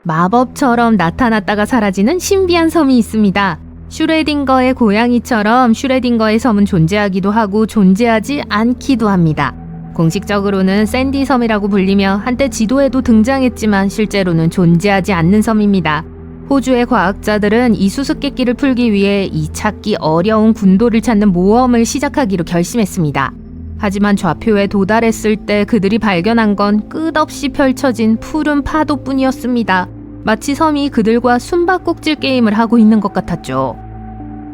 마법처럼 나타났다가 사라지는 신비한 섬이 있습니다. 슈레딩거의 고양이처럼 슈레딩거의 섬은 존재하기도 하고 존재하지 않기도 합니다. 공식적으로는 샌디 섬이라고 불리며 한때 지도에도 등장했지만 실제로는 존재하지 않는 섬입니다. 호주의 과학자들은 이 수수께끼를 풀기 위해 이 찾기 어려운 군도를 찾는 모험을 시작하기로 결심했습니다. 하지만 좌표에 도달했을 때 그들이 발견한 건 끝없이 펼쳐진 푸른 파도뿐이었습니다. 마치 섬이 그들과 숨바꼭질 게임을 하고 있는 것 같았죠.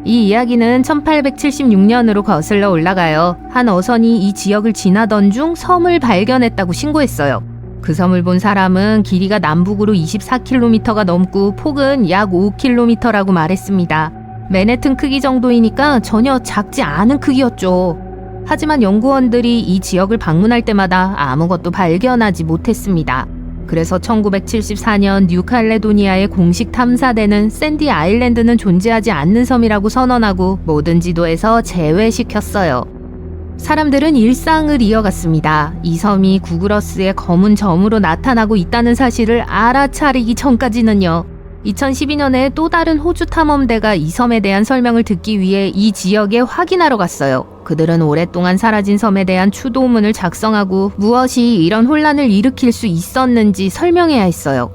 이 이야기는 1876년으로 거슬러 올라가요. 한 어선이 이 지역을 지나던 중 섬을 발견했다고 신고했어요. 그 섬을 본 사람은 길이가 남북으로 24km가 넘고 폭은 약 5km라고 말했습니다. 맨해튼 크기 정도이니까 전혀 작지 않은 크기였죠. 하지만 연구원들이 이 지역을 방문할 때마다 아무것도 발견하지 못했습니다. 그래서 1974년 뉴칼레도니아의 공식 탐사대는 샌디 아일랜드는 존재하지 않는 섬이라고 선언하고 모든 지도에서 제외시켰어요. 사람들은 일상을 이어갔습니다. 이 섬이 구글어스의 검은 점으로 나타나고 있다는 사실을 알아차리기 전까지는요. 2012년에 또 다른 호주 탐험대가 이 섬에 대한 설명을 듣기 위해 이 지역에 확인하러 갔어요. 그들은 오랫동안 사라진 섬에 대한 추도문을 작성하고 무엇이 이런 혼란을 일으킬 수 있었는지 설명해야 했어요.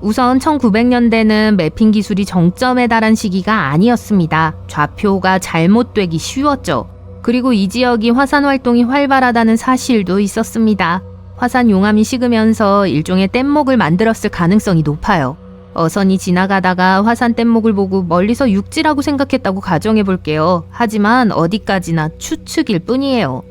우선 1900년대는 매핑 기술이 정점에 달한 시기가 아니었습니다. 좌표가 잘못되기 쉬웠죠. 그리고 이 지역이 화산 활동이 활발하다는 사실도 있었습니다. 화산 용암이 식으면서 일종의 뗏목을 만들었을 가능성이 높아요. 어선이 지나가다가 화산 뗏목을 보고 멀리서 육지라고 생각했다고 가정해 볼게요. 하지만 어디까지나 추측일 뿐이에요.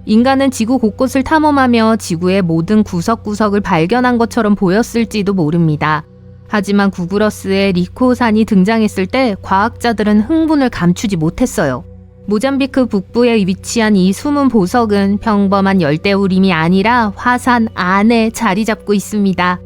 인간은 지구 곳곳을 탐험하며 지구의 모든 구석구석을 발견한 것처럼 보였을지도 모릅니다. 하지만 구글어스에 리코산이 등장했을 때 과학자들은 흥분을 감추지 못했어요. 모잠비크 북부에 위치한 이 숨은 보석은 평범한 열대우림이 아니라 화산 안에 자리 잡고 있습니다.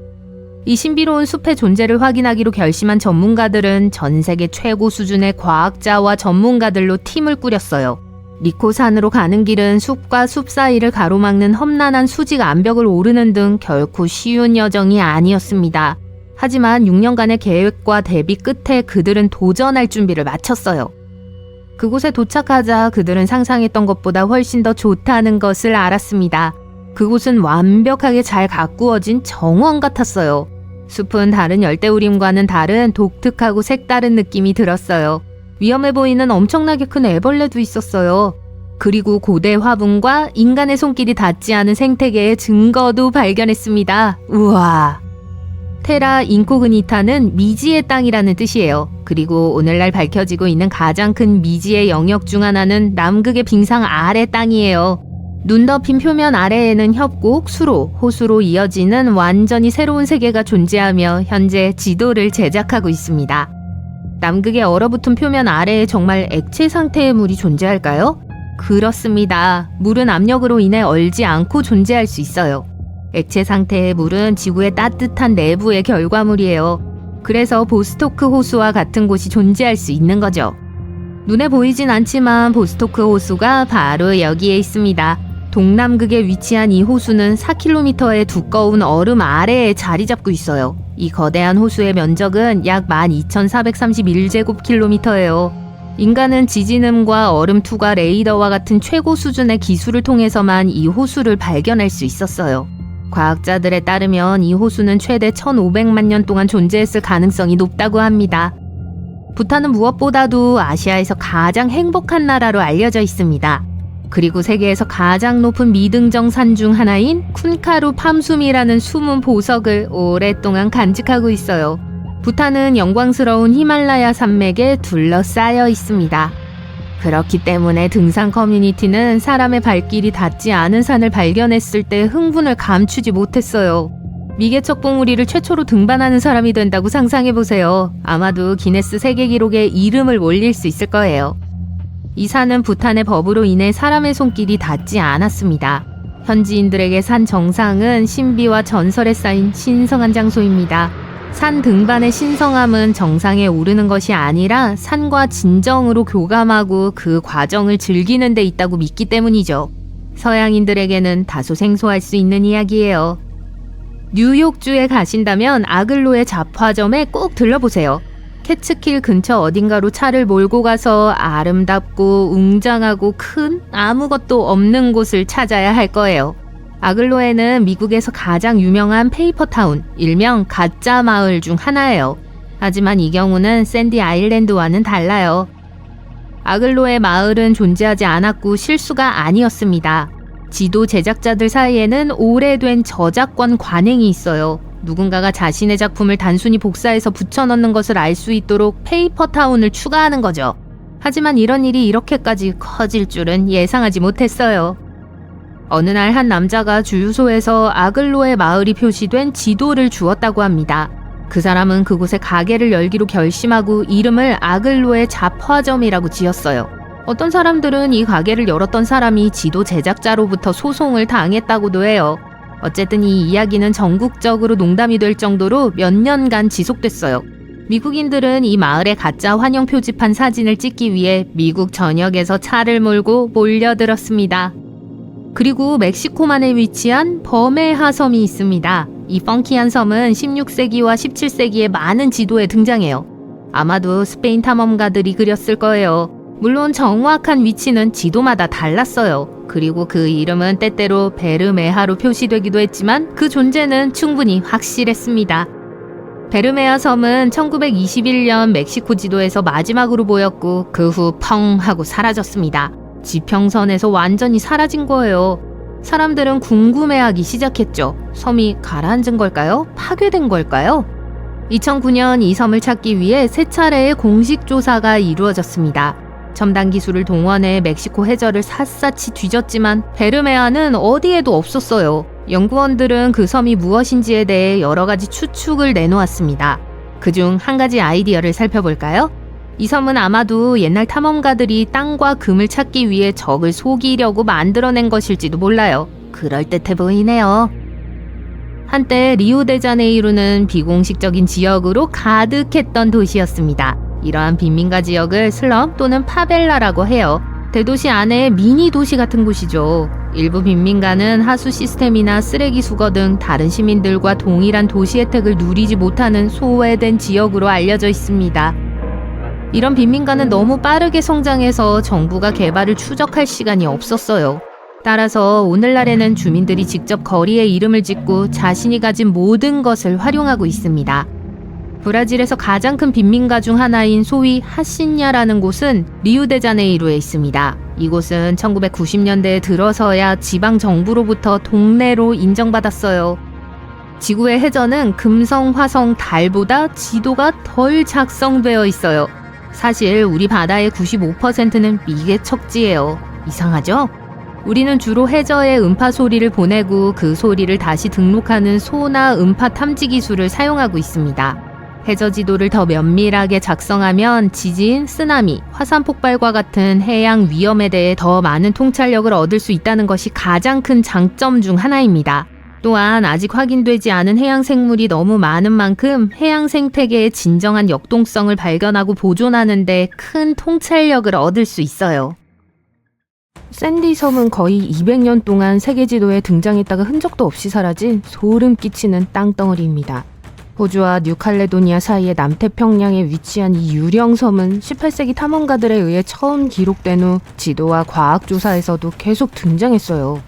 이 신비로운 숲의 존재를 확인하기로 결심한 전문가들은 전 세계 최고 수준의 과학자와 전문가들로 팀을 꾸렸어요. 리코산으로 가는 길은 숲과 숲 사이를 가로막는 험난한 수직 암벽을 오르는 등 결코 쉬운 여정이 아니었습니다. 하지만 6년간의 계획과 대비 끝에 그들은 도전할 준비를 마쳤어요. 그곳에 도착하자 그들은 상상했던 것보다 훨씬 더 좋다는 것을 알았습니다. 그곳은 완벽하게 잘 가꾸어진 정원 같았어요. 숲은 다른 열대우림과는 다른 독특하고 색다른 느낌이 들었어요. 위험해 보이는 엄청나게 큰 애벌레도 있었어요. 그리고 고대 화분과 인간의 손길이 닿지 않은 생태계의 증거도 발견했습니다. 우와! 테라 인코그니타는 미지의 땅이라는 뜻이에요. 그리고 오늘날 밝혀지고 있는 가장 큰 미지의 영역 중 하나는 남극의 빙상 아래 땅이에요. 눈 덮인 표면 아래에는 협곡, 수로, 호수로 이어지는 완전히 새로운 세계가 존재하며 현재 지도를 제작하고 있습니다. 남극의 얼어붙은 표면 아래에 정말 액체 상태의 물이 존재할까요? 그렇습니다. 물은 압력으로 인해 얼지 않고 존재할 수 있어요. 액체 상태의 물은 지구의 따뜻한 내부의 결과물이에요. 그래서 보스토크 호수와 같은 곳이 존재할 수 있는 거죠. 눈에 보이진 않지만 보스토크 호수가 바로 여기에 있습니다. 동남극에 위치한 이 호수는 4km의 두꺼운 얼음 아래에 자리 잡고 있어요. 이 거대한 호수의 면적은 약 12,431제곱킬로미터예요. 인간은 지진음과 얼음 투과 레이더와 같은 최고 수준의 기술을 통해서만 이 호수를 발견할 수 있었어요. 과학자들에 따르면 이 호수는 최대 1,500만 년 동안 존재했을 가능성이 높다고 합니다. 부탄은 무엇보다도 아시아에서 가장 행복한 나라로 알려져 있습니다. 그리고 세계에서 가장 높은 미등정 산 중 하나인 쿤카루 팜숨이라는 숨은 보석을 오랫동안 간직하고 있어요. 부탄은 영광스러운 히말라야 산맥에 둘러싸여 있습니다. 그렇기 때문에 등산 커뮤니티는 사람의 발길이 닿지 않은 산을 발견했을 때 흥분을 감추지 못했어요. 미개척 봉우리를 최초로 등반하는 사람이 된다고 상상해보세요. 아마도 기네스 세계 기록에 이름을 올릴 수 있을 거예요. 이 산은 부탄의 법으로 인해 사람의 손길이 닿지 않았습니다. 현지인들에게 산 정상은 신비와 전설에 쌓인 신성한 장소입니다. 산 등반의 신성함은 정상에 오르는 것이 아니라 산과 진정으로 교감하고 그 과정을 즐기는 데 있다고 믿기 때문이죠. 서양인들에게는 다소 생소할 수 있는 이야기예요. 뉴욕주에 가신다면 아글로의 잡화점에 꼭 들러보세요. 캐츠킬 근처 어딘가로 차를 몰고 가서 아름답고 웅장하고 큰 아무것도 없는 곳을 찾아야 할 거예요. 아글로에는 미국에서 가장 유명한 페이퍼타운, 일명 가짜 마을 중 하나예요. 하지만 이 경우는 샌디 아일랜드와는 달라요. 아글로의 마을은 존재하지 않았고 실수가 아니었습니다. 지도 제작자들 사이에는 오래된 저작권 관행이 있어요. 누군가가 자신의 작품을 단순히 복사해서 붙여넣는 것을 알 수 있도록 페이퍼타운을 추가하는 거죠. 하지만 이런 일이 이렇게까지 커질 줄은 예상하지 못했어요. 어느 날 한 남자가 주유소에서 아글로의 마을이 표시된 지도를 주었다고 합니다. 그 사람은 그곳에 가게를 열기로 결심하고 이름을 아글로의 잡화점이라고 지었어요. 어떤 사람들은 이 가게를 열었던 사람이 지도 제작자로부터 소송을 당했다고도 해요. 어쨌든 이 이야기는 전국적으로 농담이 될 정도로 몇 년간 지속됐어요. 미국인들은 이 마을의 가짜 환영 표지판 사진을 찍기 위해 미국 전역에서 차를 몰고 몰려들었습니다. 그리고 멕시코만에 위치한 버메하 섬이 있습니다. 이 펑키한 섬은 16세기와 17세기에 많은 지도에 등장해요. 아마도 스페인 탐험가들이 그렸을 거예요. 물론 정확한 위치는 지도마다 달랐어요. 그리고 그 이름은 때때로 베르메하로 표시되기도 했지만 그 존재는 충분히 확실했습니다. 베르메하 섬은 1921년 멕시코 지도에서 마지막으로 보였고 그 후 펑 하고 사라졌습니다. 지평선에서 완전히 사라진 거예요. 사람들은 궁금해하기 시작했죠. 섬이 가라앉은 걸까요? 파괴된 걸까요? 2009년 이 섬을 찾기 위해 세 차례의 공식 조사가 이루어졌습니다. 첨단 기술을 동원해 멕시코 해저를 샅샅이 뒤졌지만 베르메아는 어디에도 없었어요. 연구원들은 그 섬이 무엇인지에 대해 여러 가지 추측을 내놓았습니다. 그중 한 가지 아이디어를 살펴볼까요? 이 섬은 아마도 옛날 탐험가들이 땅과 금을 찾기 위해 적을 속이려고 만들어낸 것일지도 몰라요. 그럴듯해 보이네요. 한때 리우데자네이루는 비공식적인 지역으로 가득했던 도시였습니다. 이러한 빈민가 지역을 슬럼 또는 파벨라라고 해요. 대도시 안에 미니 도시 같은 곳이죠. 일부 빈민가는 하수 시스템이나 쓰레기 수거 등 다른 시민들과 동일한 도시 혜택을 누리지 못하는 소외된 지역으로 알려져 있습니다. 이런 빈민가는 너무 빠르게 성장해서 정부가 개발을 추적할 시간이 없었어요. 따라서 오늘날에는 주민들이 직접 거리에 이름을 짓고 자신이 가진 모든 것을 활용하고 있습니다. 브라질에서 가장 큰 빈민가 중 하나인 소위 하신야라는 곳은 리우데자네이루에 있습니다. 이곳은 1990년대에 들어서야 지방 정부로부터 동네로 인정받았어요. 지구의 해저는 금성, 화성, 달보다 지도가 덜 작성되어 있어요. 사실 우리 바다의 95%는 미개척지예요. 이상하죠? 우리는 주로 해저에 음파 소리를 보내고 그 소리를 다시 등록하는 소나 음파 탐지 기술을 사용하고 있습니다. 해저 지도를 더 면밀하게 작성하면 지진, 쓰나미, 화산 폭발과 같은 해양 위험에 대해 더 많은 통찰력을 얻을 수 있다는 것이 가장 큰 장점 중 하나입니다. 또한 아직 확인되지 않은 해양 생물이 너무 많은 만큼 해양 생태계의 진정한 역동성을 발견하고 보존하는 데 큰 통찰력을 얻을 수 있어요. 샌디 섬은 거의 200년 동안 세계 지도에 등장했다가 흔적도 없이 사라진 소름 끼치는 땅덩어리입니다. 호주와 뉴칼레도니아 사이의 남태평양에 위치한 이 유령 섬은 18세기 탐험가들에 의해 처음 기록된 후 지도와 과학조사에서도 계속 등장했어요.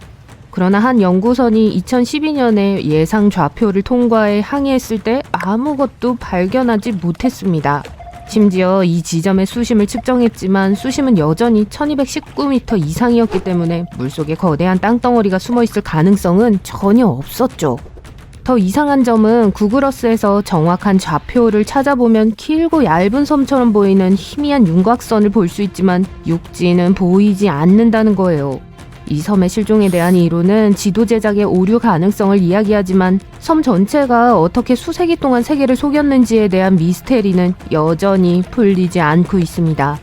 그러나 한 연구선이 2012년에 예상 좌표를 통과해 항해했을 때 아무것도 발견하지 못했습니다. 심지어 이 지점의 수심을 측정했지만 수심은 여전히 1219m 이상이었기 때문에 물속에 거대한 땅덩어리가 숨어있을 가능성은 전혀 없었죠. 더 이상한 점은 구글어스에서 정확한 좌표를 찾아보면 길고 얇은 섬처럼 보이는 희미한 윤곽선을 볼 수 있지만 육지는 보이지 않는다는 거예요. 이 섬의 실종에 대한 이론은 지도 제작의 오류 가능성을 이야기하지만 섬 전체가 어떻게 수세기 동안 세계를 속였는지에 대한 미스테리는 여전히 풀리지 않고 있습니다.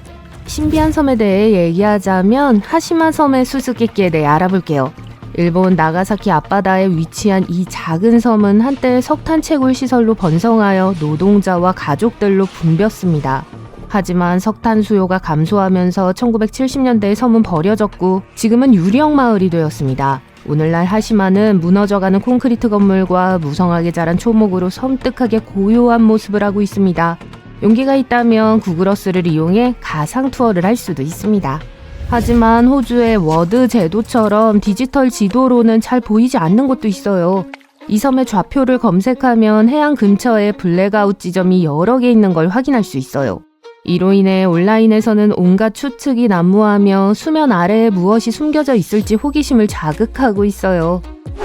신비한 섬에 대해 얘기하자면 하시마 섬의 수수께끼에 대해 알아볼게요. 일본 나가사키 앞바다에 위치한 이 작은 섬은 한때 석탄 채굴 시설로 번성하여 노동자와 가족들로 붐볐습니다. 하지만 석탄 수요가 감소하면서 1970년대에 섬은 버려졌고 지금은 유령 마을이 되었습니다. 오늘날 하시마는 무너져가는 콘크리트 건물과 무성하게 자란 초목으로 섬뜩하게 고요한 모습을 하고 있습니다. 용기가 있다면 구글어스를 이용해 가상 투어를 할 수도 있습니다. 하지만 호주의 워드 제도처럼 디지털 지도로는 잘 보이지 않는 곳도 있어요. 이 섬의 좌표를 검색하면 해안 근처에 블랙아웃 지점이 여러 개 있는 걸 확인할 수 있어요. 이로 인해 온라인에서는 온갖 추측이 난무하며 수면 아래에 무엇이 숨겨져 있을지 호기심을 자극하고 있어요.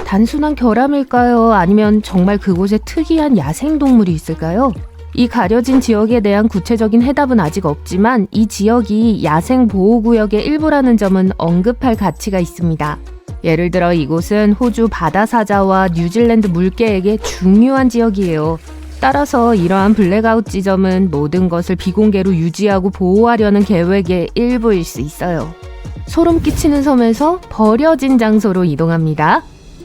단순한 결함일까요? 아니면 정말 그곳에 특이한 야생동물이 있을까요? 이 가려진 지역에 대한 구체적인 해답은 아직 없지만 이 지역이 야생보호구역의 일부라는 점은 언급할 가치가 있습니다. 예를 들어 이곳은 호주 바다사자와 뉴질랜드 물개에게 중요한 지역이에요. 따라서 이러한 블랙아웃 지점은 모든 것을 비공개로 유지하고 보호하려는 계획의 일부일 수 있어요. 소름 끼치는 섬에서 버려진 장소로 이동합니다.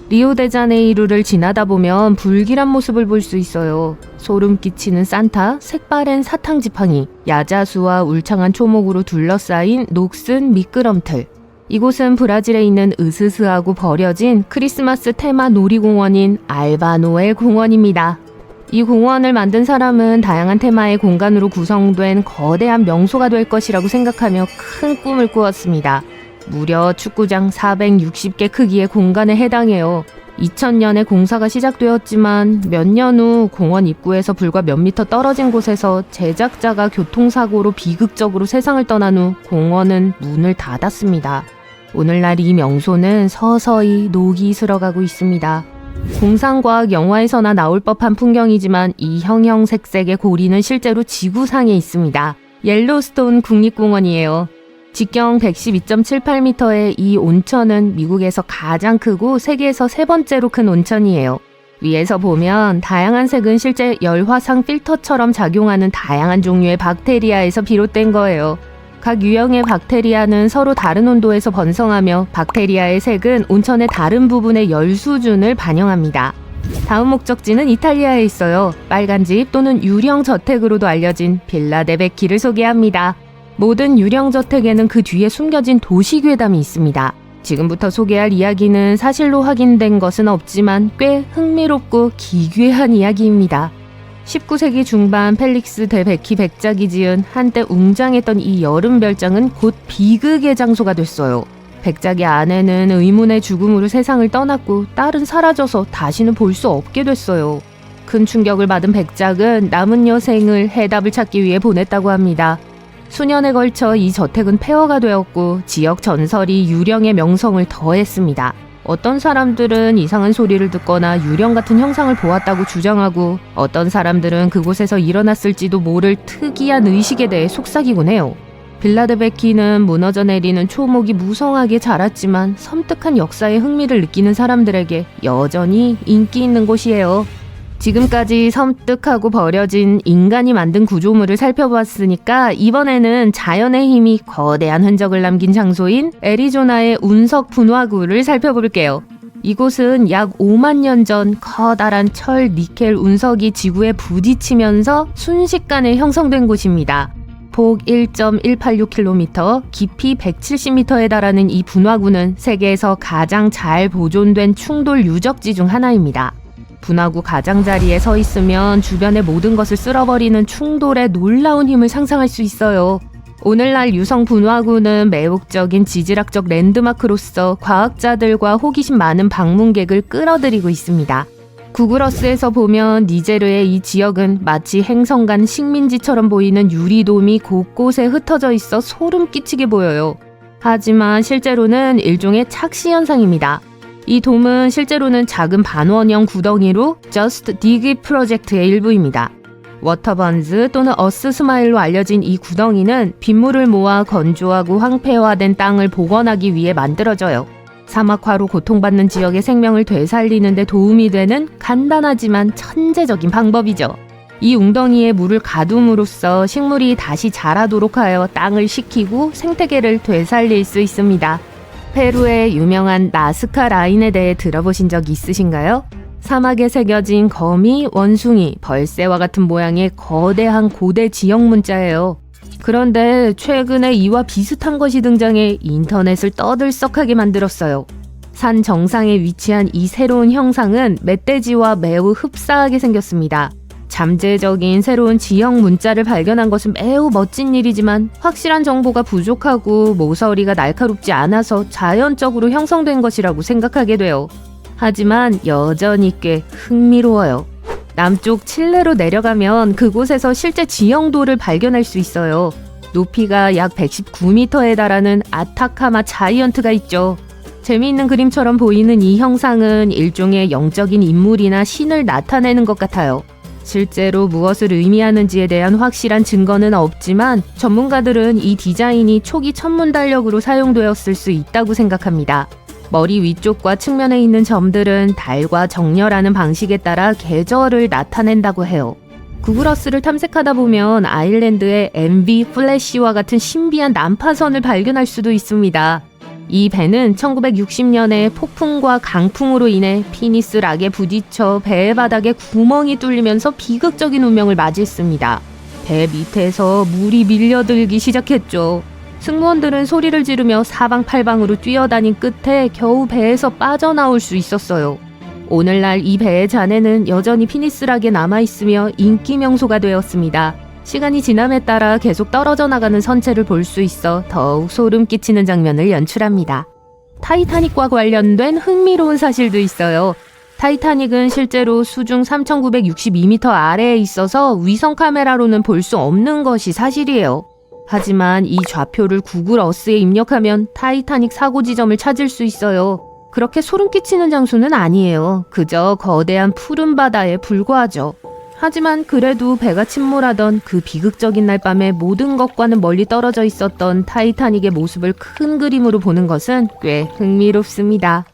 리오데자네이루를 지나다 보면 불길한 모습을 볼 수 있어요. 소름 끼치는 산타, 색바랜 사탕 지팡이, 야자수와 울창한 초목으로 둘러싸인 녹슨 미끄럼틀. 이곳은 브라질에 있는 으스스하고 버려진 크리스마스 테마 놀이공원인 알바노엘 공원입니다. 이 공원을 만든 사람은 다양한 테마의 공간으로 구성된 거대한 명소가 될 것이라고 생각하며 큰 꿈을 꾸었습니다. 무려 축구장 460개 크기의 공간에 해당해요. 2000년에 공사가 시작되었지만 몇 년 후 공원 입구에서 불과 몇 미터 떨어진 곳에서 제작자가 교통사고로 비극적으로 세상을 떠난 후 공원은 문을 닫았습니다. 오늘날 이 명소는 서서히 녹이 슬어가고 있습니다. 공상과학 영화에서나 나올 법한 풍경이지만 이 형형색색의 고리는 실제로 지구상에 있습니다. 옐로스톤 국립공원이에요. 직경 112.78m의 이 온천은 미국에서 가장 크고 세계에서 세 번째로 큰 온천이에요. 위에서 보면 다양한 색은 실제 열화상 필터처럼 작용하는 다양한 종류의 박테리아에서 비롯된 거예요. 각 유형의 박테리아는 서로 다른 온도에서 번성하며 박테리아의 색은 온천의 다른 부분의 열 수준을 반영합니다. 다음 목적지는 이탈리아에 있어요. 빨간집 또는 유령 저택으로도 알려진 빌라 데 베키를 소개합니다. 모든 유령 저택에는 그 뒤에 숨겨진 도시 괴담이 있습니다. 지금부터 소개할 이야기는 사실로 확인된 것은 없지만 꽤 흥미롭고 기괴한 이야기입니다. 19세기 중반 펠릭스 데 베키 백작이 지은 한때 웅장했던 이 여름 별장은 곧 비극의 장소가 됐어요. 백작의 아내는 의문의 죽음으로 세상을 떠났고 딸은 사라져서 다시는 볼 수 없게 됐어요. 큰 충격을 받은 백작은 남은 여생을 해답을 찾기 위해 보냈다고 합니다. 수년에 걸쳐 이 저택은 폐허가 되었고 지역 전설이 유령의 명성을 더했습니다. 어떤 사람들은 이상한 소리를 듣거나 유령 같은 형상을 보았다고 주장하고 어떤 사람들은 그곳에서 일어났을지도 모를 특이한 의식에 대해 속삭이곤 해요. 빌라 데 베키는 무너져 내리는 초목이 무성하게 자랐지만 섬뜩한 역사에 흥미를 느끼는 사람들에게 여전히 인기 있는 곳이에요. 지금까지 섬뜩하고 버려진 인간이 만든 구조물을 살펴보았으니까 이번에는 자연의 힘이 거대한 흔적을 남긴 장소인 애리조나의 운석 분화구를 살펴볼게요. 이곳은 약 5만 년 전 커다란 철, 니켈 운석이 지구에 부딪히면서 순식간에 형성된 곳입니다. 폭 1.186km, 깊이 170m에 달하는 이 분화구는 세계에서 가장 잘 보존된 충돌 유적지 중 하나입니다. 분화구 가장자리에 서 있으면 주변의 모든 것을 쓸어버리는 충돌의 놀라운 힘을 상상할 수 있어요. 오늘날 유성 분화구는 매혹적인 지질학적 랜드마크로서 과학자들과 호기심 많은 방문객을 끌어들이고 있습니다. 구글어스에서 보면 니제르의 이 지역은 마치 행성간 식민지처럼 보이는 유리돔이 곳곳에 흩어져 있어 소름 끼치게 보여요. 하지만 실제로는 일종의 착시 현상입니다. 이 돔은 실제로는 작은 반원형 구덩이로 Just Dig It 프로젝트의 일부입니다. 워터번즈 또는 어스 스마일로 알려진 이 구덩이는 빗물을 모아 건조하고 황폐화된 땅을 복원하기 위해 만들어져요. 사막화로 고통받는 지역의 생명을 되살리는 데 도움이 되는 간단하지만 천재적인 방법이죠. 이 웅덩이에 물을 가둠으로써 식물이 다시 자라도록 하여 땅을 식히고 생태계를 되살릴 수 있습니다. 페루의 유명한 나스카 라인에 대해 들어보신 적 있으신가요? 사막에 새겨진 거미, 원숭이, 벌새와 같은 모양의 거대한 고대 지역 문자예요. 그런데 최근에 이와 비슷한 것이 등장해 인터넷을 떠들썩하게 만들었어요. 산 정상에 위치한 이 새로운 형상은 멧돼지와 매우 흡사하게 생겼습니다. 잠재적인 새로운 지형 문자를 발견한 것은 매우 멋진 일이지만 확실한 정보가 부족하고 모서리가 날카롭지 않아서 자연적으로 형성된 것이라고 생각하게 돼요. 하지만 여전히 꽤 흥미로워요. 남쪽 칠레로 내려가면 그곳에서 실제 지형도를 발견할 수 있어요. 높이가 약 119m에 달하는 아타카마 자이언트가 있죠. 재미있는 그림처럼 보이는 이 형상은 일종의 영적인 인물이나 신을 나타내는 것 같아요. 실제로 무엇을 의미하는지에 대한 확실한 증거는 없지만 전문가들은 이 디자인이 초기 천문 달력으로 사용되었을 수 있다고 생각합니다. 머리 위쪽과 측면에 있는 점들은 달과 정렬하는 방식에 따라 계절을 나타낸다고 해요. 구글어스를 탐색하다 보면 아일랜드의 MV 플래시와 같은 신비한 난파선을 발견할 수도 있습니다. 이 배는 1960년에 폭풍과 강풍으로 인해 피니스 락에 부딪혀 배의 바닥에 구멍이 뚫리면서 비극적인 운명을 맞이했습니다. 배 밑에서 물이 밀려들기 시작했죠. 승무원들은 소리를 지르며 사방팔방으로 뛰어다닌 끝에 겨우 배에서 빠져나올 수 있었어요. 오늘날 이 배의 잔해는 여전히 피니스락에 남아있으며 인기 명소가 되었습니다. 시간이 지남에 따라 계속 떨어져 나가는 선체를 볼 수 있어 더욱 소름 끼치는 장면을 연출합니다. 타이타닉과 관련된 흥미로운 사실도 있어요. 타이타닉은 실제로 수중 3,962m 아래에 있어서 위성 카메라로는 볼 수 없는 것이 사실이에요. 하지만 이 좌표를 구글 어스에 입력하면 타이타닉 사고 지점을 찾을 수 있어요. 그렇게 소름 끼치는 장소는 아니에요. 그저 거대한 푸른 바다에 불과하죠. 하지만 그래도 배가 침몰하던 그 비극적인 날 밤에 모든 것과는 멀리 떨어져 있었던 타이타닉의 모습을 큰 그림으로 보는 것은 꽤 흥미롭습니다.